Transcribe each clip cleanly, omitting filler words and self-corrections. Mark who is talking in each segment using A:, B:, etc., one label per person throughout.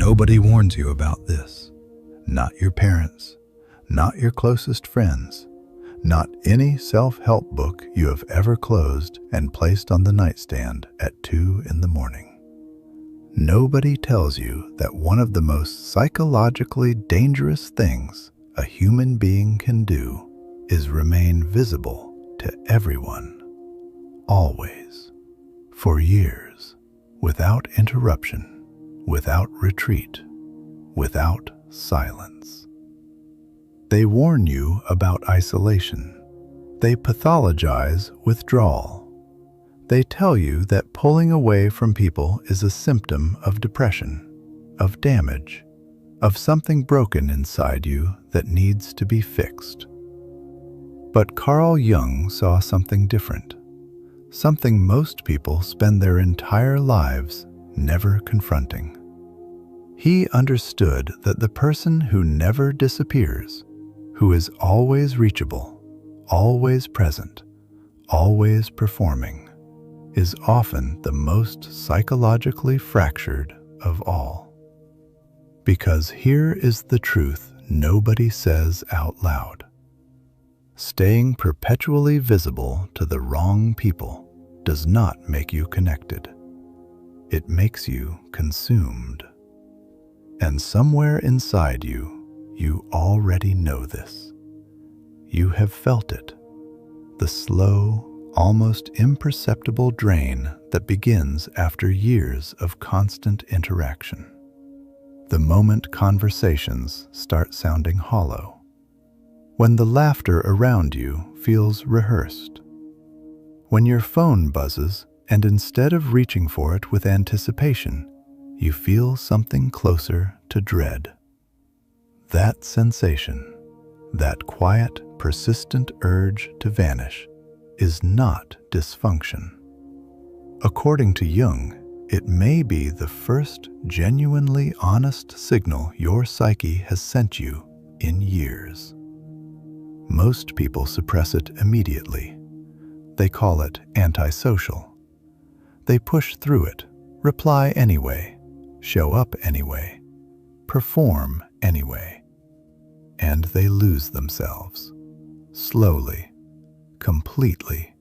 A: Nobody warns you about this. Not your parents, not your closest friends, not any self-help book you have ever closed and placed on the nightstand at 2 in the morning. Nobody tells you that one of the most psychologically dangerous things a human being can do is remain visible to everyone, always, for years, without interruption, without retreat, without silence. They warn you about isolation. They pathologize withdrawal. They tell you that pulling away from people is a symptom of depression, of damage, of something broken inside you that needs to be fixed. But Carl Jung saw something different, something most people spend their entire lives never confronting. He understood that the person who never disappears, who is always reachable, always present, always performing, is often the most psychologically fractured of all. Because here is the truth nobody says out loud. Staying perpetually visible to the wrong people does not make you connected. It makes you consumed. And somewhere inside you, you already know this. You have felt it, the slow, almost imperceptible drain that begins after years of constant interaction. The moment conversations start sounding hollow. When the laughter around you feels rehearsed. When your phone buzzes and instead of reaching for it with anticipation, you feel something closer to dread. That sensation, that quiet, persistent urge to vanish, is not dysfunction. According to Jung, it may be the first genuinely honest signal your psyche has sent you in years. Most people suppress it immediately. They call it antisocial. They push through it, reply anyway, show up anyway, perform anyway, and they lose themselves, slowly, completely,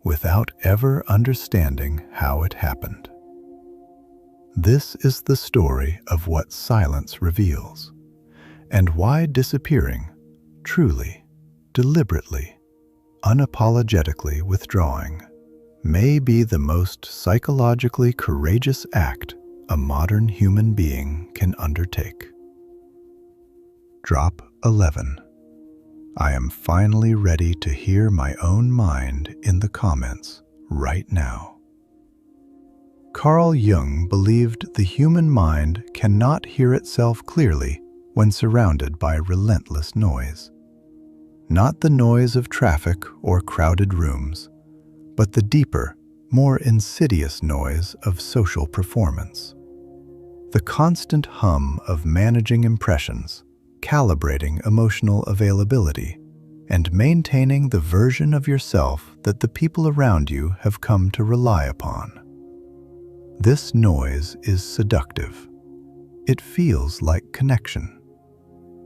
A: without ever understanding how it happened. This is the story of what silence reveals, and why disappearing, truly, deliberately, unapologetically withdrawing, may be the most psychologically courageous act a modern human being can undertake. Drop 11. I am finally ready to hear my own mind in the comments right now. Carl Jung believed the human mind cannot hear itself clearly when surrounded by relentless noise. Not the noise of traffic or crowded rooms, but the deeper, more insidious noise of social performance. The constant hum of managing impressions, calibrating emotional availability, and maintaining the version of yourself that the people around you have come to rely upon. This noise is seductive. It feels like connection.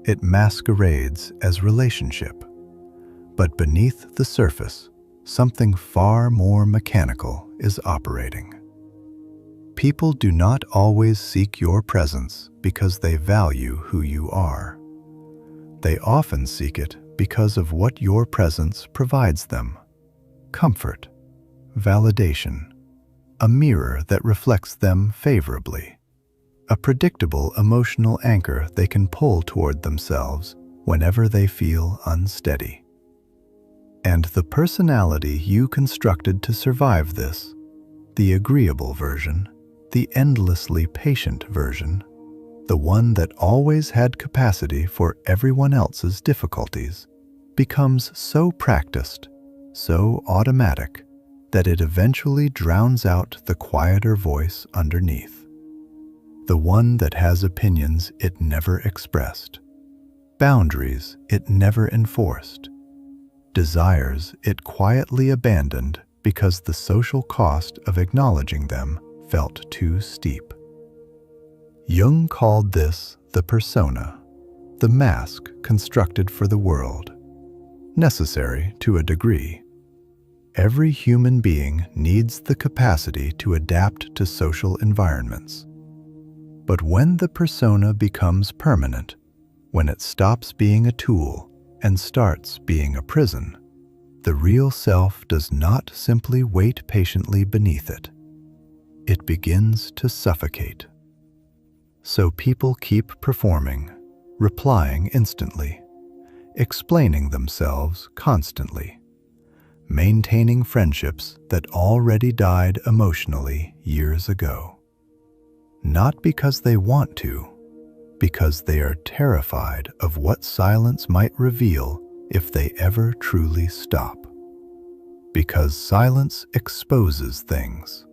A: It masquerades as relationship. But beneath the surface, something far more mechanical is operating. People do not always seek your presence because they value who you are. They often seek it because of what your presence provides them. Comfort, validation, a mirror that reflects them favorably, a predictable emotional anchor they can pull toward themselves whenever they feel unsteady. And the personality you constructed to survive this, the agreeable version, the endlessly patient version, the one that always had capacity for everyone else's difficulties, becomes so practiced, so automatic, that it eventually drowns out the quieter voice underneath. The one that has opinions it never expressed, boundaries it never enforced, desires it quietly abandoned because the social cost of acknowledging them felt too steep. Jung called this the persona, the mask constructed for the world, necessary to a degree. Every human being needs the capacity to adapt to social environments. But when the persona becomes permanent, when it stops being a tool and starts being a prison, the real self does not simply wait patiently beneath it. It begins to suffocate. So people keep performing, replying instantly, explaining themselves constantly, maintaining friendships that already died emotionally years ago. Not because they want to, because they are terrified of what silence might reveal if they ever truly stop. Because silence exposes things.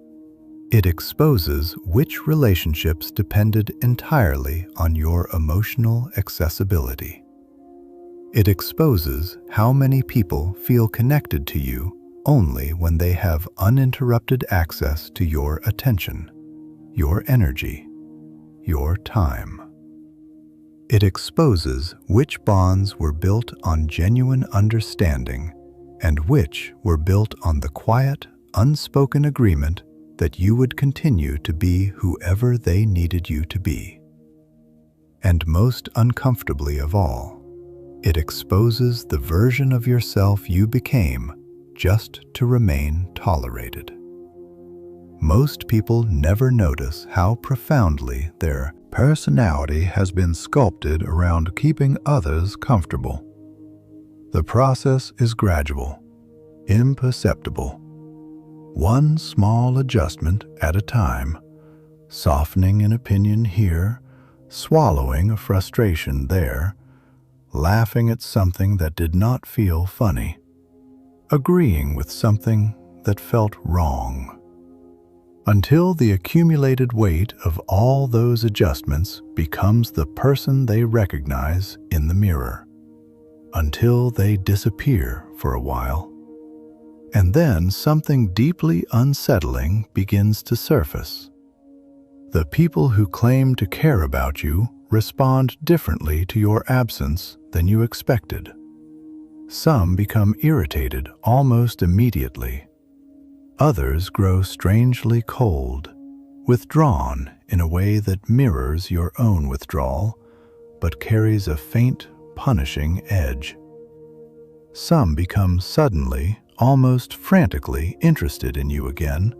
A: It exposes which relationships depended entirely on your emotional accessibility. It exposes how many people feel connected to you only when they have uninterrupted access to your attention, your energy, your time. It exposes which bonds were built on genuine understanding and which were built on the quiet, unspoken agreement that you would continue to be whoever they needed you to be. And most uncomfortably of all, it exposes the version of yourself you became just to remain tolerated. Most people never notice how profoundly their personality has been sculpted around keeping others comfortable. The process is gradual, imperceptible. One small adjustment at a time, softening an opinion here, swallowing a frustration there, laughing at something that did not feel funny, agreeing with something that felt wrong. Until the accumulated weight of all those adjustments becomes the person they recognize in the mirror. Until they disappear for a while. And then something deeply unsettling begins to surface. The people who claim to care about you respond differently to your absence than you expected. Some become irritated almost immediately. Others grow strangely cold, withdrawn in a way that mirrors your own withdrawal, but carries a faint, punishing edge. Some become suddenly, almost frantically interested in you again,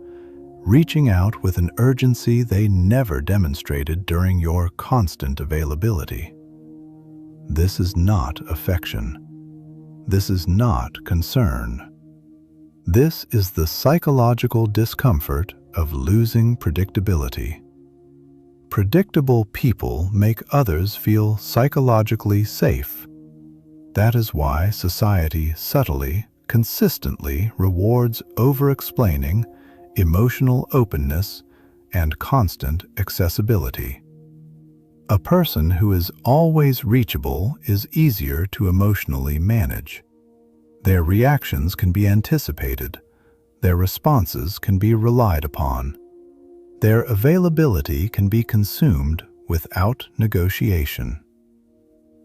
A: reaching out with an urgency they never demonstrated during your constant availability. This is not affection. This is not concern. This is the psychological discomfort of losing predictability. Predictable people make others feel psychologically safe. That is why society subtly, consistently rewards over-explaining, emotional openness, and constant accessibility. A person who is always reachable is easier to emotionally manage. Their reactions can be anticipated. Their responses can be relied upon. Their availability can be consumed without negotiation.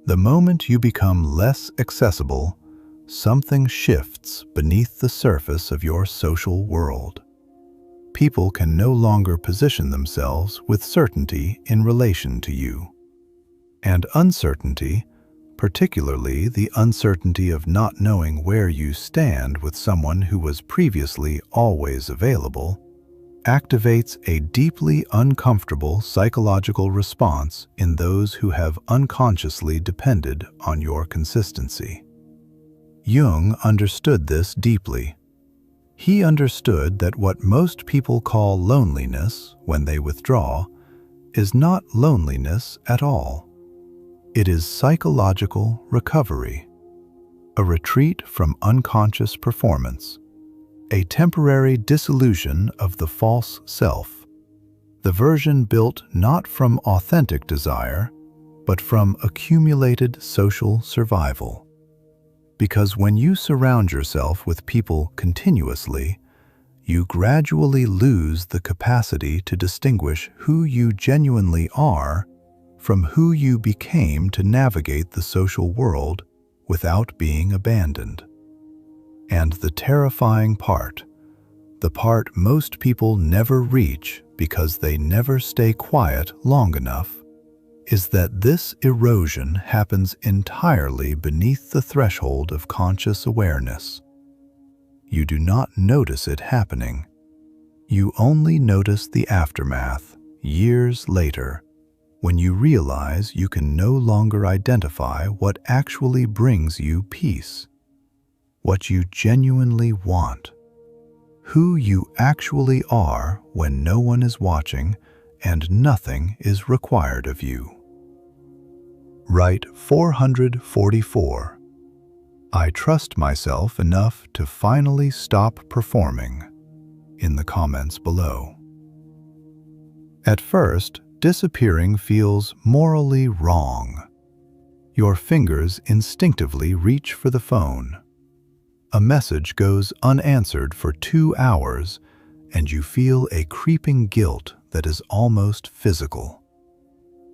A: The moment you become less accessible, something shifts beneath the surface of your social world. People can no longer position themselves with certainty in relation to you. And uncertainty, particularly the uncertainty of not knowing where you stand with someone who was previously always available, activates a deeply uncomfortable psychological response in those who have unconsciously depended on your consistency. Jung understood this deeply. He understood that what most people call loneliness when they withdraw is not loneliness at all. It is psychological recovery, a retreat from unconscious performance, a temporary dissolution of the false self, the version built not from authentic desire, but from accumulated social survival. Because when you surround yourself with people continuously, you gradually lose the capacity to distinguish who you genuinely are from who you became to navigate the social world without being abandoned. And the terrifying part, the part most people never reach because they never stay quiet long enough, is that this erosion happens entirely beneath the threshold of conscious awareness. You do not notice it happening. You only notice the aftermath years later, when you realize you can no longer identify what actually brings you peace, what you genuinely want, who you actually are when no one is watching and nothing is required of you. Write 444. I trust myself enough to finally stop performing in the comments below. At first, disappearing feels morally wrong. Your fingers instinctively reach for the phone. A message goes unanswered for 2 hours, and you feel a creeping guilt that is almost physical.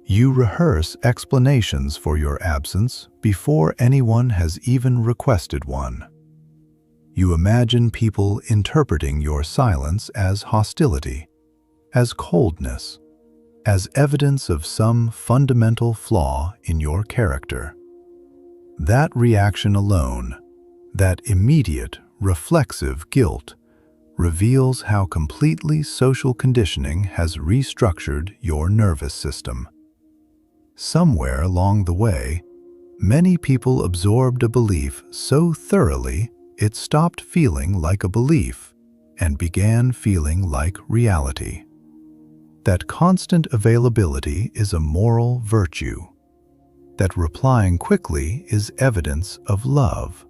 A: You rehearse explanations for your absence before anyone has even requested one. You imagine people interpreting your silence as hostility, as coldness, as evidence of some fundamental flaw in your character. That reaction alone, that immediate, reflexive guilt, reveals how completely social conditioning has restructured your nervous system. Somewhere along the way, many people absorbed a belief so thoroughly it stopped feeling like a belief and began feeling like reality. That constant availability is a moral virtue. That replying quickly is evidence of love.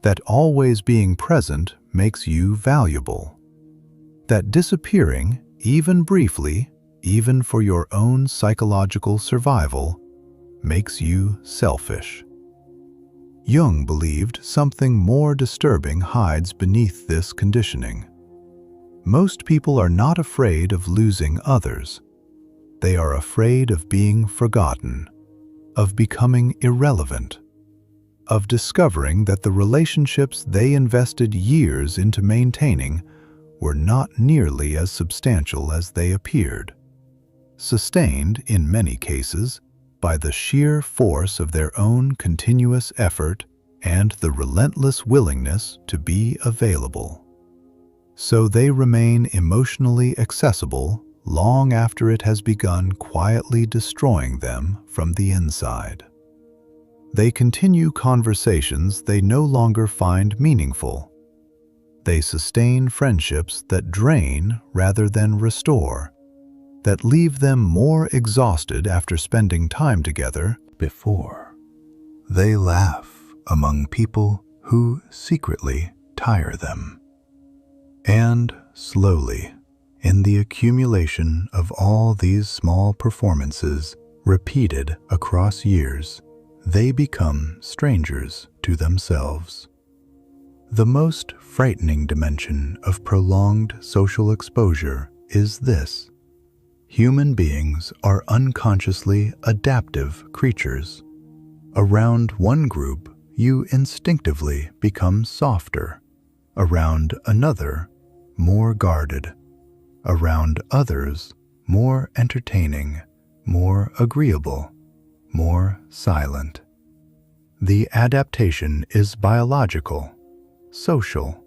A: That always being present makes you valuable. That disappearing, even briefly, even for your own psychological survival, makes you selfish. Jung believed something more disturbing hides beneath this conditioning. Most people are not afraid of losing others. They are afraid of being forgotten, of becoming irrelevant, of discovering that the relationships they invested years into maintaining were not nearly as substantial as they appeared. Sustained, in many cases, by the sheer force of their own continuous effort and the relentless willingness to be available. So they remain emotionally accessible long after it has begun quietly destroying them from the inside. They continue conversations they no longer find meaningful. They sustain friendships that drain rather than restore, that leave them more exhausted after spending time together before. They laugh among people who secretly tire them. And slowly, in the accumulation of all these small performances repeated across years, they become strangers to themselves. The most frightening dimension of prolonged social exposure is this: human beings are unconsciously adaptive creatures. Around one group, you instinctively become softer. Around another, more guarded. Around others, more entertaining, more agreeable, more silent. The adaptation is biological, social,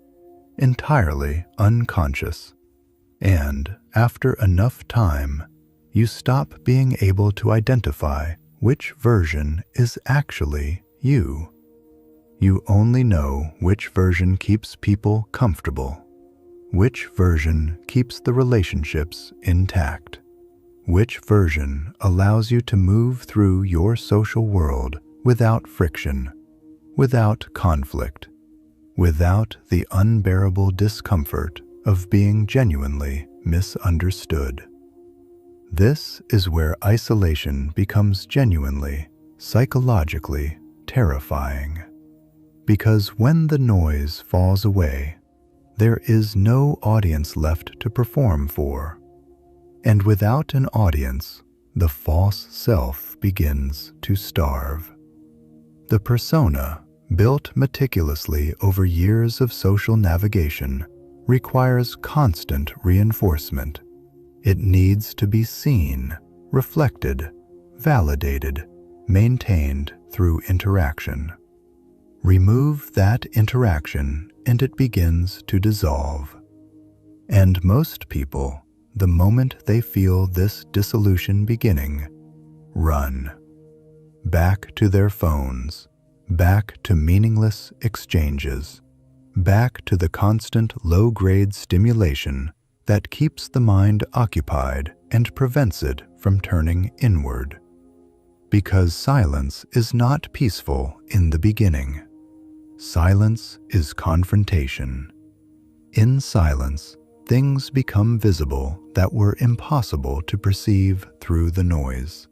A: entirely unconscious. And after enough time, you stop being able to identify which version is actually you. You only know which version keeps people comfortable, which version keeps the relationships intact, which version allows you to move through your social world without friction, without conflict, without the unbearable discomfort of being genuinely misunderstood. This is where isolation becomes genuinely, psychologically terrifying. Because when the noise falls away, there is no audience left to perform for. And without an audience, the false self begins to starve. The persona, built meticulously over years of social navigation, requires constant reinforcement. It needs to be seen, reflected, validated, maintained through interaction. Remove that interaction and it begins to dissolve. And most people, the moment they feel this dissolution beginning, run. Back to their phones, back to meaningless exchanges, back to the constant low-grade stimulation that keeps the mind occupied and prevents it from turning inward. Because silence is not peaceful in the beginning. Silence is confrontation. In silence, things become visible that were impossible to perceive through the noise.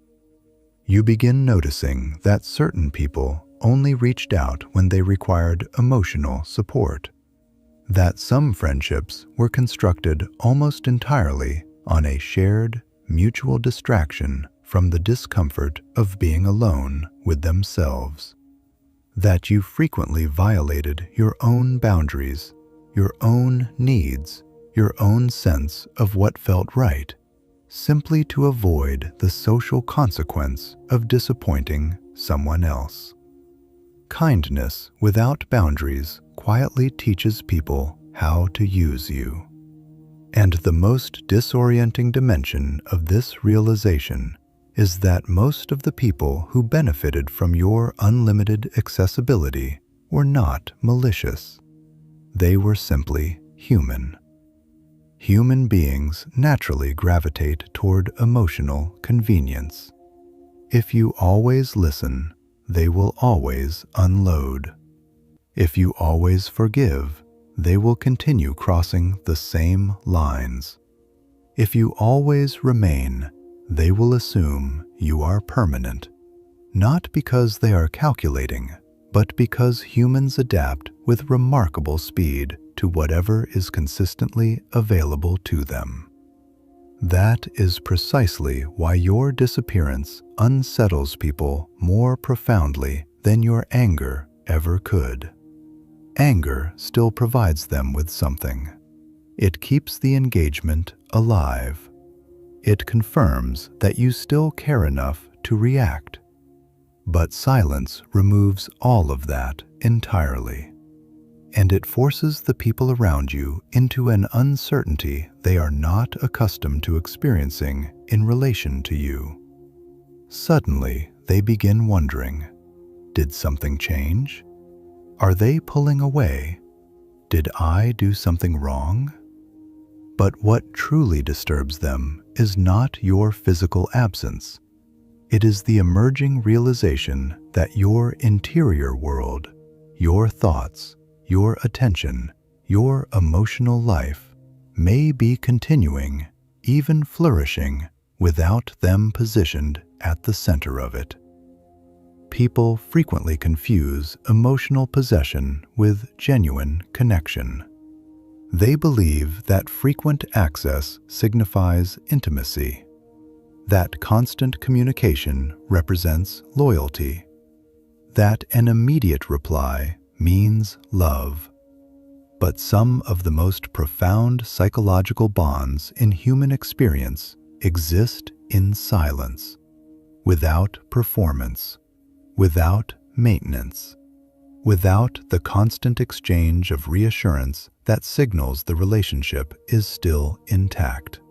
A: You begin noticing that certain people only reached out when they required emotional support, that some friendships were constructed almost entirely on a shared, mutual distraction from the discomfort of being alone with themselves, that you frequently violated your own boundaries, your own needs, your own sense of what felt right, simply to avoid the social consequence of disappointing someone else. Kindness without boundaries quietly teaches people how to use you. And the most disorienting dimension of this realization is that most of the people who benefited from your unlimited accessibility were not malicious. They were simply human. Human beings naturally gravitate toward emotional convenience. If you always listen, they will always unload. If you always forgive, they will continue crossing the same lines. If you always remain, they will assume you are permanent, not because they are calculating, but because humans adapt with remarkable speed to whatever is consistently available to them. That is precisely why your disappearance unsettles people more profoundly than your anger ever could. Anger still provides them with something. It keeps the engagement alive. It confirms that you still care enough to react. But silence removes all of that entirely. And it forces the people around you into an uncertainty they are not accustomed to experiencing in relation to you. Suddenly, they begin wondering, did something change? Are they pulling away? Did I do something wrong? But what truly disturbs them is not your physical absence. It is the emerging realization that your interior world, your thoughts, your attention, your emotional life may be continuing, even flourishing, without them positioned at the center of it. People frequently confuse emotional possession with genuine connection. They believe that frequent access signifies intimacy, that constant communication represents loyalty, that an immediate reply means love. But some of the most profound psychological bonds in human experience exist in silence, without performance, without maintenance, without the constant exchange of reassurance that signals the relationship is still intact.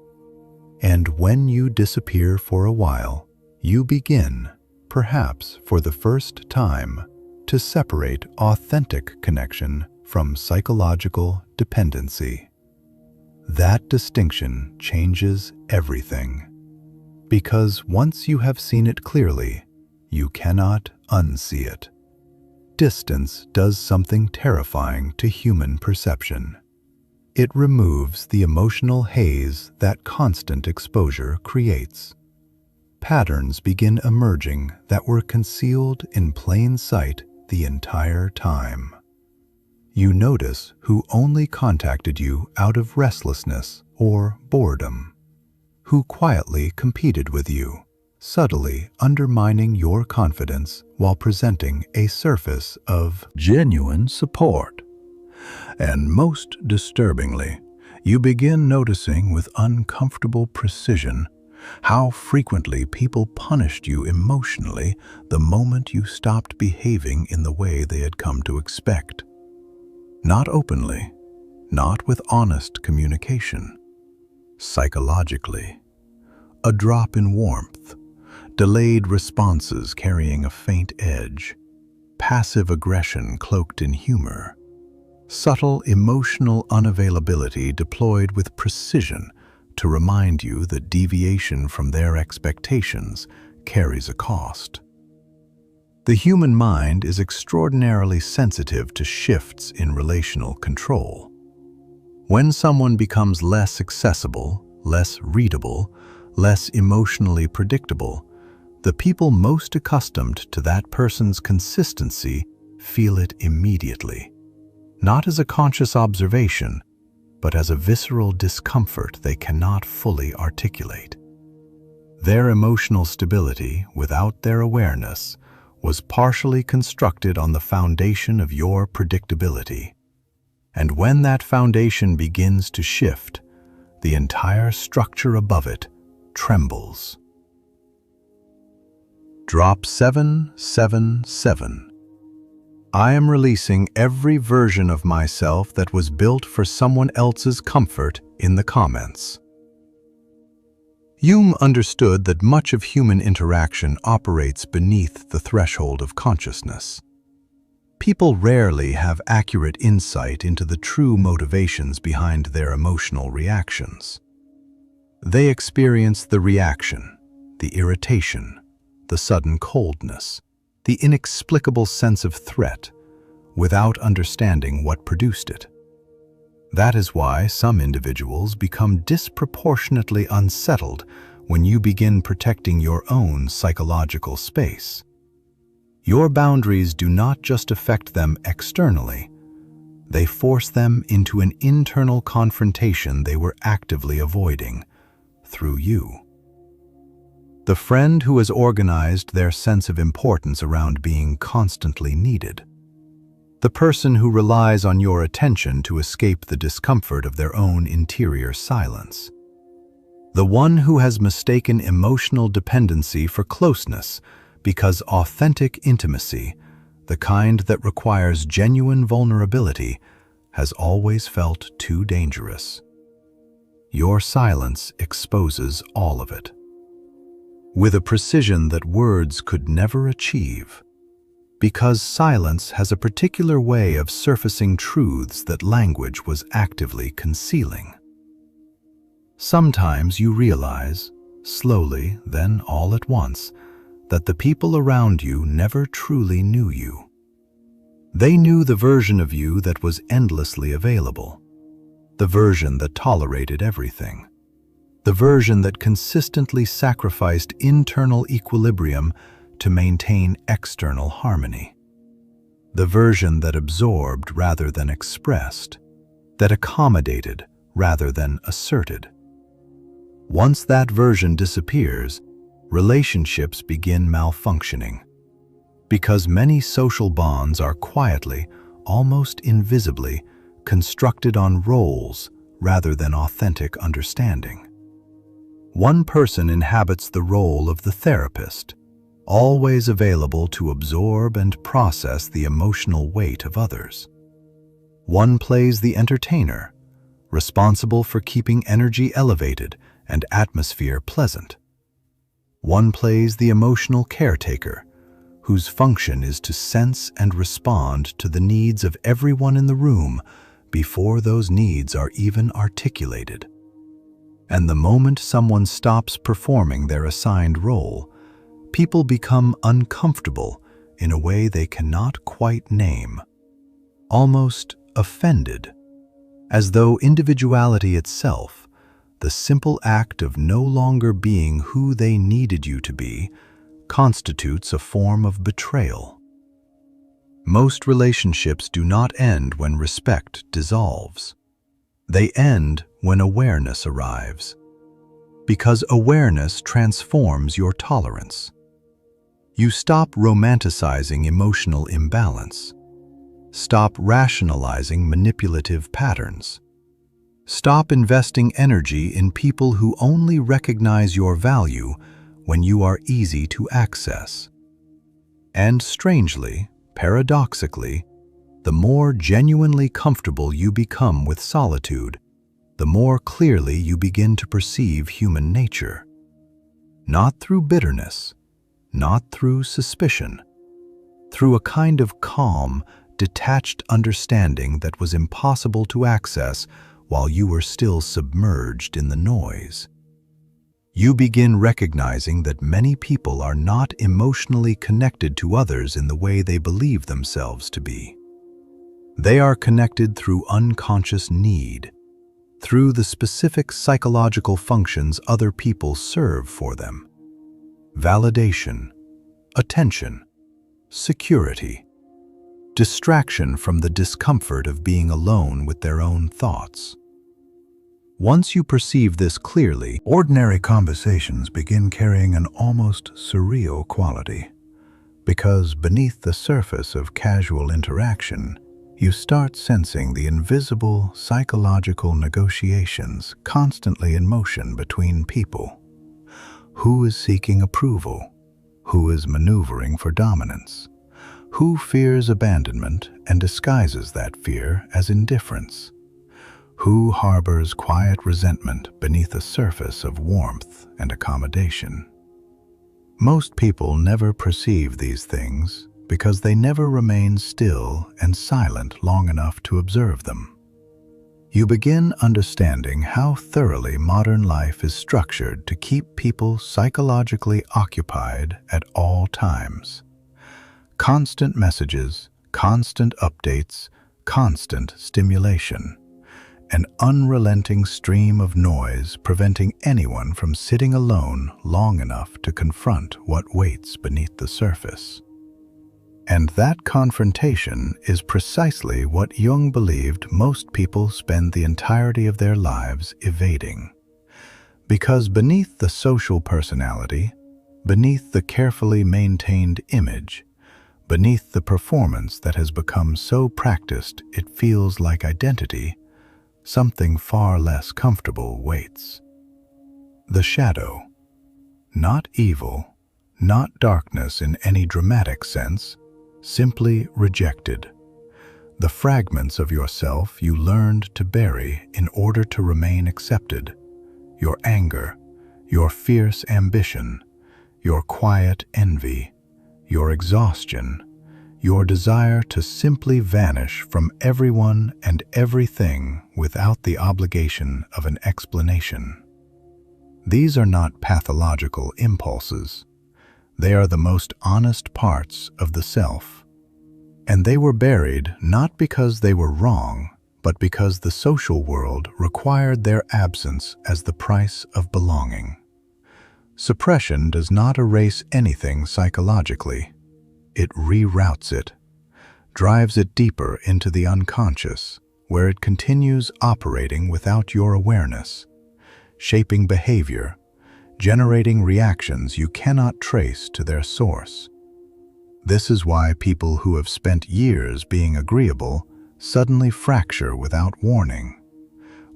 A: And when you disappear for a while, you begin, perhaps for the first time, to separate authentic connection from psychological dependency. That distinction changes everything. Because once you have seen it clearly, you cannot unsee it. Distance does something terrifying to human perception. It removes the emotional haze that constant exposure creates. Patterns begin emerging that were concealed in plain sight the entire time. You notice who only contacted you out of restlessness or boredom, who quietly competed with you, subtly undermining your confidence while presenting a surface of genuine support. And most disturbingly, you begin noticing with uncomfortable precision how frequently people punished you emotionally the moment you stopped behaving in the way they had come to expect. Not openly, not with honest communication. Psychologically, a drop in warmth, delayed responses carrying a faint edge, passive aggression cloaked in humor, subtle emotional unavailability deployed with precision to remind you that deviation from their expectations carries a cost. The human mind is extraordinarily sensitive to shifts in relational control. When someone becomes less accessible, less readable, less emotionally predictable, the people most accustomed to that person's consistency feel it immediately, not as a conscious observation, but as a visceral discomfort they cannot fully articulate. Their emotional stability, without their awareness, was partially constructed on the foundation of your predictability. And when that foundation begins to shift, the entire structure above it trembles. Drop 777. I am releasing every version of myself that was built for someone else's comfort in the comments. Jung understood that much of human interaction operates beneath the threshold of consciousness. People rarely have accurate insight into the true motivations behind their emotional reactions. They experience the reaction, the irritation, the sudden coldness, the inexplicable sense of threat, without understanding what produced it. That is why some individuals become disproportionately unsettled when you begin protecting your own psychological space. Your boundaries do not just affect them externally, they force them into an internal confrontation they were actively avoiding, through you. The friend who has organized their sense of importance around being constantly needed. The person who relies on your attention to escape the discomfort of their own interior silence. The one who has mistaken emotional dependency for closeness because authentic intimacy, the kind that requires genuine vulnerability, has always felt too dangerous. Your silence exposes all of it. With a precision that words could never achieve. Because silence has a particular way of surfacing truths that language was actively concealing. Sometimes you realize, slowly, then all at once, that the people around you never truly knew you. They knew the version of you that was endlessly available, the version that tolerated everything, the version that consistently sacrificed internal equilibrium to maintain external harmony. The version that absorbed rather than expressed, that accommodated rather than asserted. Once that version disappears, relationships begin malfunctioning. Because many social bonds are quietly, almost invisibly, constructed on roles rather than authentic understanding. One person inhabits the role of the therapist, always available to absorb and process the emotional weight of others. One plays the entertainer, responsible for keeping energy elevated and atmosphere pleasant. One plays the emotional caretaker, whose function is to sense and respond to the needs of everyone in the room before those needs are even articulated. And the moment someone stops performing their assigned role, people become uncomfortable in a way they cannot quite name, almost offended, as though individuality itself, the simple act of no longer being who they needed you to be, constitutes a form of betrayal. Most relationships do not end when respect dissolves. They end when awareness arrives. Because awareness transforms your tolerance. You stop romanticizing emotional imbalance. Stop rationalizing manipulative patterns. Stop investing energy in people who only recognize your value when you are easy to access. And strangely, paradoxically, the more genuinely comfortable you become with solitude, the more clearly you begin to perceive human nature. Not through bitterness, not through suspicion, through a kind of calm, detached understanding that was impossible to access while you were still submerged in the noise. You begin recognizing that many people are not emotionally connected to others in the way they believe themselves to be. They are connected through unconscious need, through the specific psychological functions other people serve for them. Validation, attention, security, distraction from the discomfort of being alone with their own thoughts. Once you perceive this clearly, ordinary conversations begin carrying an almost surreal quality, because beneath the surface of casual interaction, you start sensing the invisible psychological negotiations constantly in motion between people. Who is seeking approval? Who is maneuvering for dominance? Who fears abandonment and disguises that fear as indifference? Who harbors quiet resentment beneath a surface of warmth and accommodation? Most people never perceive these things because they never remain still and silent long enough to observe them. You begin understanding how thoroughly modern life is structured to keep people psychologically occupied at all times. Constant messages, constant updates, constant stimulation. An unrelenting stream of noise preventing anyone from sitting alone long enough to confront what waits beneath the surface. And that confrontation is precisely what Jung believed most people spend the entirety of their lives evading. Because beneath the social personality, beneath the carefully maintained image, beneath the performance that has become so practiced it feels like identity, something far less comfortable waits. The shadow. Not evil, not darkness in any dramatic sense, simply rejected. The fragments of yourself you learned to bury in order to remain accepted. Your anger, your fierce ambition, your quiet envy, your exhaustion, your desire to simply vanish from everyone and everything without the obligation of an explanation. These are not pathological impulses. They are the most honest parts of the self. And they were buried not because they were wrong, but because the social world required their absence as the price of belonging. Suppression does not erase anything psychologically. It reroutes it, drives it deeper into the unconscious, where it continues operating without your awareness, shaping behavior, generating reactions you cannot trace to their source. This is why people who have spent years being agreeable suddenly fracture without warning.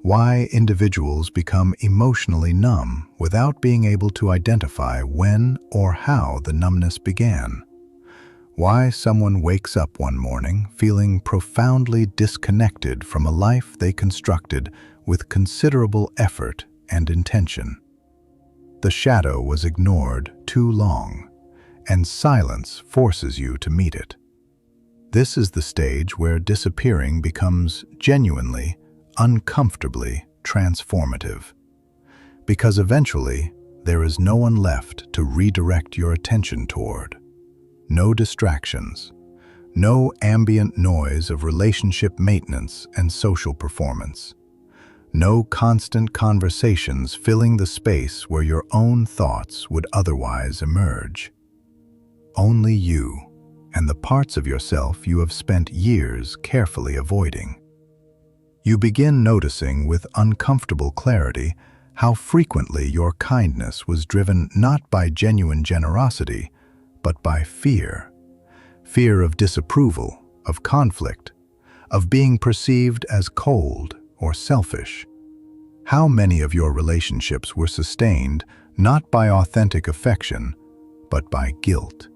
A: Why individuals become emotionally numb without being able to identify when or how the numbness began. Why someone wakes up one morning feeling profoundly disconnected from a life they constructed with considerable effort and intention. The shadow was ignored too long, and silence forces you to meet it. This is the stage where disappearing becomes genuinely, uncomfortably transformative. Because eventually, there is no one left to redirect your attention toward. No distractions, no ambient noise of relationship maintenance and social performance. No constant conversations filling the space where your own thoughts would otherwise emerge. Only you, and the parts of yourself you have spent years carefully avoiding. You begin noticing with uncomfortable clarity how frequently your kindness was driven not by genuine generosity, but by fear. Fear of disapproval, of conflict, of being perceived as cold or selfish. How many of your relationships were sustained not by authentic affection, but by guilt?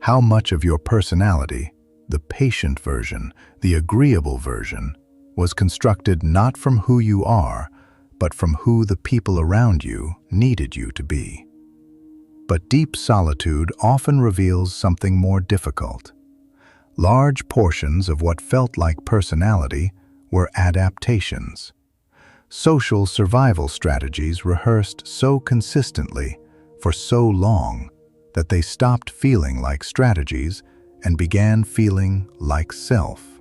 A: How much of your personality, the patient version, the agreeable version, was constructed not from who you are, but from who the people around you needed you to be? But deep solitude often reveals something more difficult. Large portions of what felt like personality were adaptations. Social survival strategies rehearsed so consistently for so long that they stopped feeling like strategies and began feeling like self.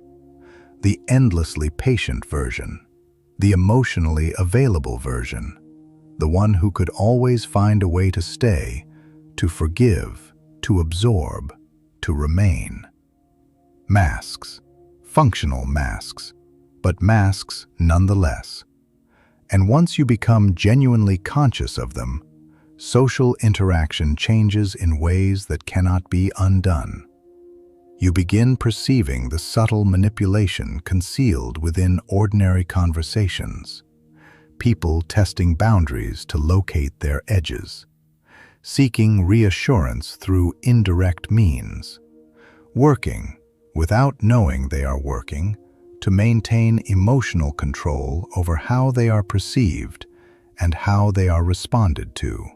A: The endlessly patient version, the emotionally available version, the one who could always find a way to stay, to forgive, to absorb, to remain. Masks, functional masks, but masks nonetheless. And once you become genuinely conscious of them, social interaction changes in ways that cannot be undone. You begin perceiving the subtle manipulation concealed within ordinary conversations, people testing boundaries to locate their edges, seeking reassurance through indirect means, working, without knowing they are working, to maintain emotional control over how they are perceived and how they are responded to.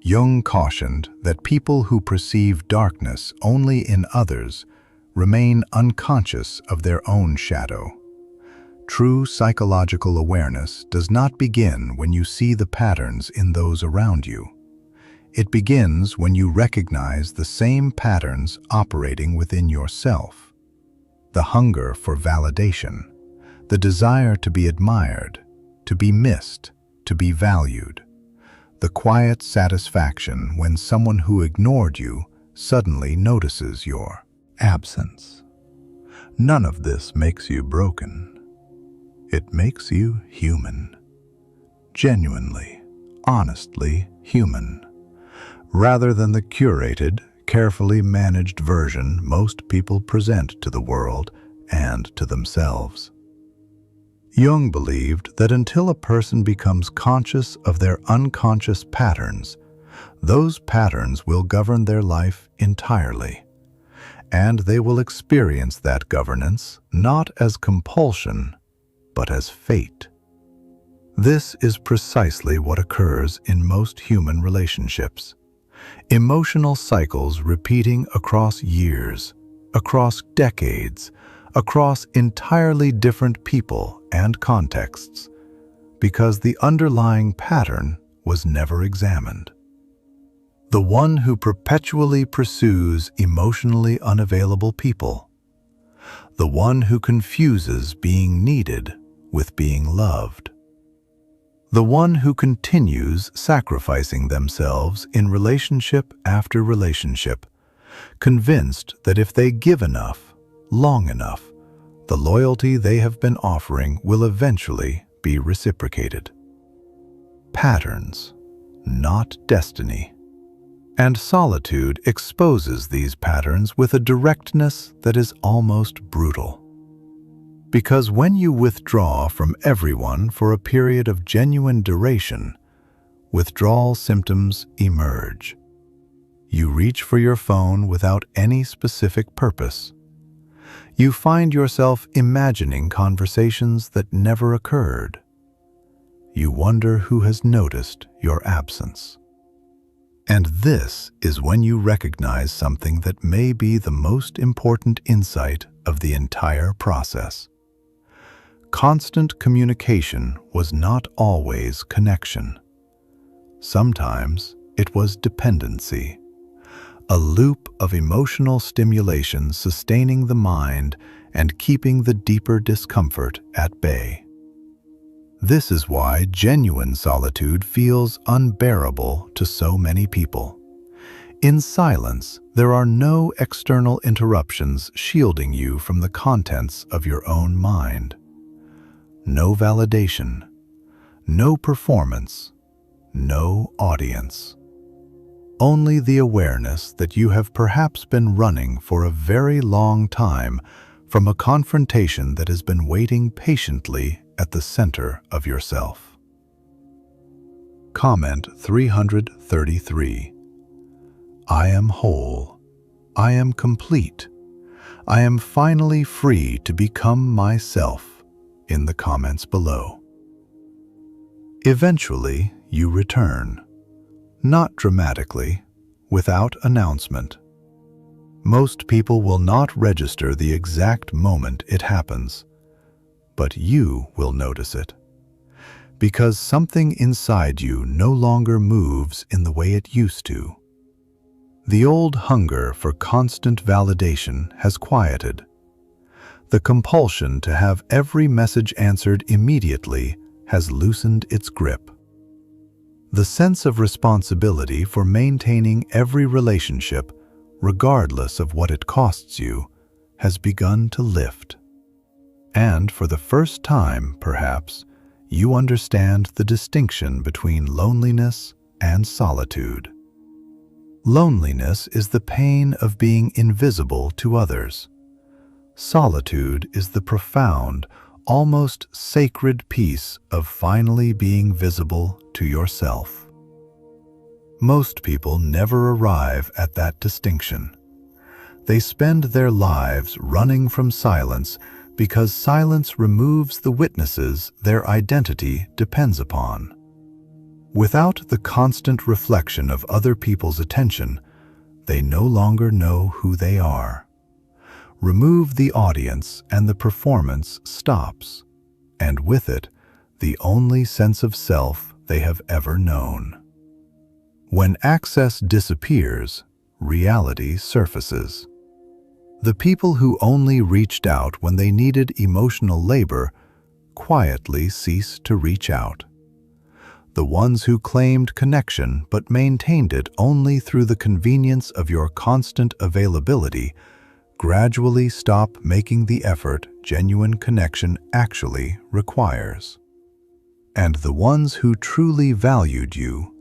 A: Jung cautioned that people who perceive darkness only in others remain unconscious of their own shadow. True psychological awareness does not begin when you see the patterns in those around you. It begins when you recognize the same patterns operating within yourself. The hunger for validation, the desire to be admired, to be missed, to be valued, the quiet satisfaction when someone who ignored you suddenly notices your absence. None of this makes you broken. It makes you human. Genuinely, honestly human, rather than the curated, carefully managed version most people present to the world and to themselves. Jung believed that until a person becomes conscious of their unconscious patterns, those patterns will govern their life entirely, and they will experience that governance not as compulsion, but as fate. This is precisely what occurs in most human relationships. Emotional cycles repeating across years, across decades, across entirely different people and contexts, because the underlying pattern was never examined. The one who perpetually pursues emotionally unavailable people, the one who confuses being needed with being loved, the one who continues sacrificing themselves in relationship after relationship, convinced that if they give enough, long enough, the loyalty they have been offering will eventually be reciprocated. Patterns, not destiny. And solitude exposes these patterns with a directness that is almost brutal. Because when you withdraw from everyone for a period of genuine duration, withdrawal symptoms emerge. You reach for your phone without any specific purpose. You find yourself imagining conversations that never occurred. You wonder who has noticed your absence. And this is when you recognize something that may be the most important insight of the entire process. Constant communication was not always connection. Sometimes it was dependency, a loop of emotional stimulation sustaining the mind and keeping the deeper discomfort at bay. This is why genuine solitude feels unbearable to so many people. In silence, there are no external interruptions shielding you from the contents of your own mind. No validation, no performance, no audience. Only the awareness that you have perhaps been running for a very long time from a confrontation that has been waiting patiently at the center of yourself. Comment 333. I am whole. I am complete. I am finally free to become myself, in the comments below. Eventually, you return. Not dramatically, without announcement. Most people will not register the exact moment it happens, but you will notice it. Because something inside you no longer moves in the way it used to. The old hunger for constant validation has quieted. The compulsion to have every message answered immediately has loosened its grip. The sense of responsibility for maintaining every relationship, regardless of what it costs you, has begun to lift. And for the first time, perhaps, you understand the distinction between loneliness and solitude. Loneliness is the pain of being invisible to others. Solitude is the profound, almost sacred peace of finally being visible to yourself. Most people never arrive at that distinction. They spend their lives running from silence because silence removes the witnesses their identity depends upon. Without the constant reflection of other people's attention, they no longer know who they are. Remove the audience and the performance stops, and with it, the only sense of self they have ever known. When access disappears, reality surfaces. The people who only reached out when they needed emotional labor quietly cease to reach out. The ones who claimed connection but maintained it only through the convenience of your constant availability gradually stop making the effort genuine connection actually requires. And the ones who truly valued you,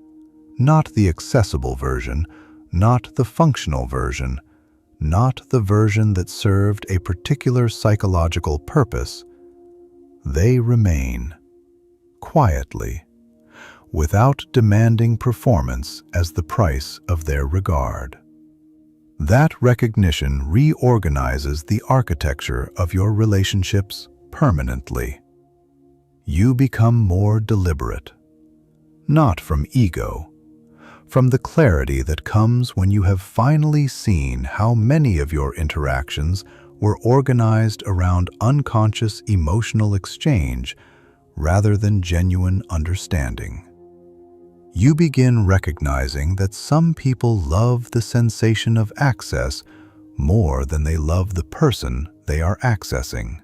A: not the accessible version, not the functional version, not the version that served a particular psychological purpose, they remain, quietly, without demanding performance as the price of their regard. That recognition reorganizes the architecture of your relationships permanently. You become more deliberate, not from ego, from the clarity that comes when you have finally seen how many of your interactions were organized around unconscious emotional exchange rather than genuine understanding. You begin recognizing that some people love the sensation of access more than they love the person they are accessing.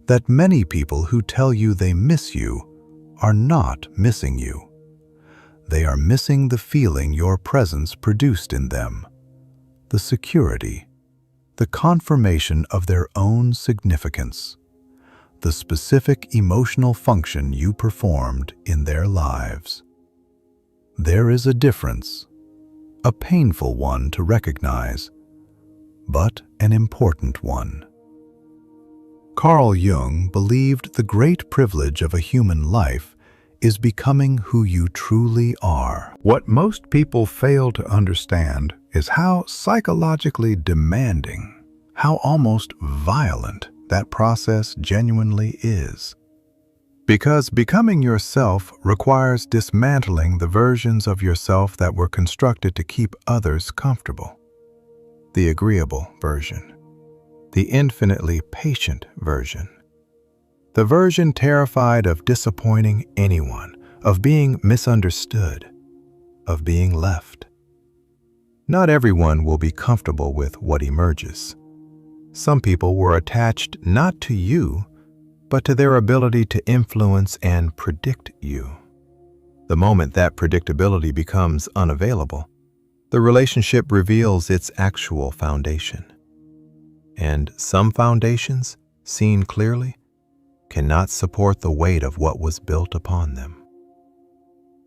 A: That many people who tell you they miss you are not missing you. They are missing the feeling your presence produced in them, the security, the confirmation of their own significance, the specific emotional function you performed in their lives. There is a difference, a painful one to recognize, but an important one. Carl Jung believed the great privilege of a human life is becoming who you truly are. What most people fail to understand is how psychologically demanding, how almost violent that process genuinely is. Because becoming yourself requires dismantling the versions of yourself that were constructed to keep others comfortable. The agreeable version, the infinitely patient version, the version terrified of disappointing anyone, of being misunderstood, of being left. Not everyone will be comfortable with what emerges. Some people were attached not to you, but to their ability to influence and predict you. The moment that predictability becomes unavailable,
B: The relationship reveals its actual foundation. And some foundations, seen clearly, cannot support the weight of what was built upon them.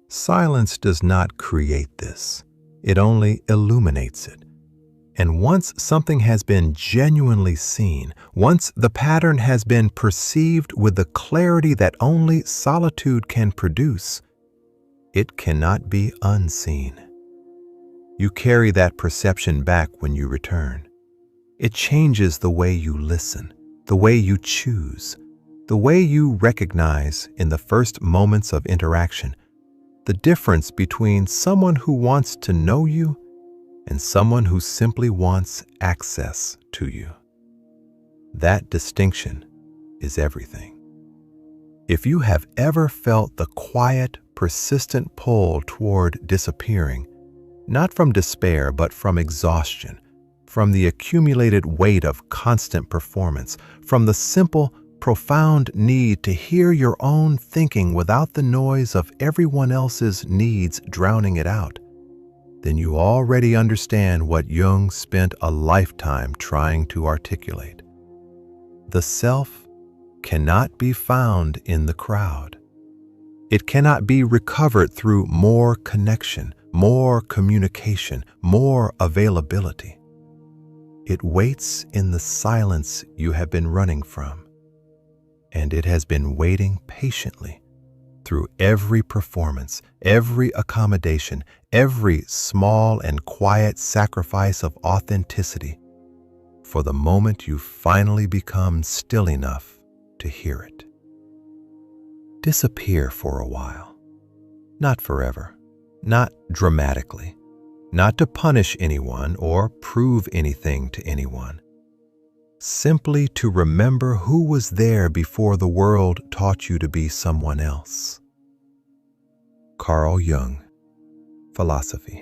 B: Silence does not create this. It only illuminates it. And once something has been genuinely seen, once the pattern has been perceived with the clarity that only solitude can produce, it cannot be unseen. You carry that perception back when you return. It changes the way you listen, the way you choose, the way you recognize in the first moments of interaction the difference between someone who wants to know you and someone who simply wants access to you. That distinction is everything. If you have ever felt the quiet, persistent pull toward disappearing, not from despair but from exhaustion, from the accumulated weight of constant performance, from the simple, profound need to hear your own thinking without the noise of everyone else's needs drowning it out, then you already understand what Jung spent a lifetime trying to articulate. The self cannot be found in the crowd. It cannot be recovered through more connection, more communication, more availability. It waits in the silence you have been running from, and it has been waiting patiently through every performance, every accommodation, every small and quiet sacrifice of authenticity, for the moment you finally become still enough to hear it. Disappear for a while, not forever, not dramatically, not to punish anyone or prove anything to anyone, simply to remember who was there before the world taught you to be someone else. Carl Jung, Philosophy.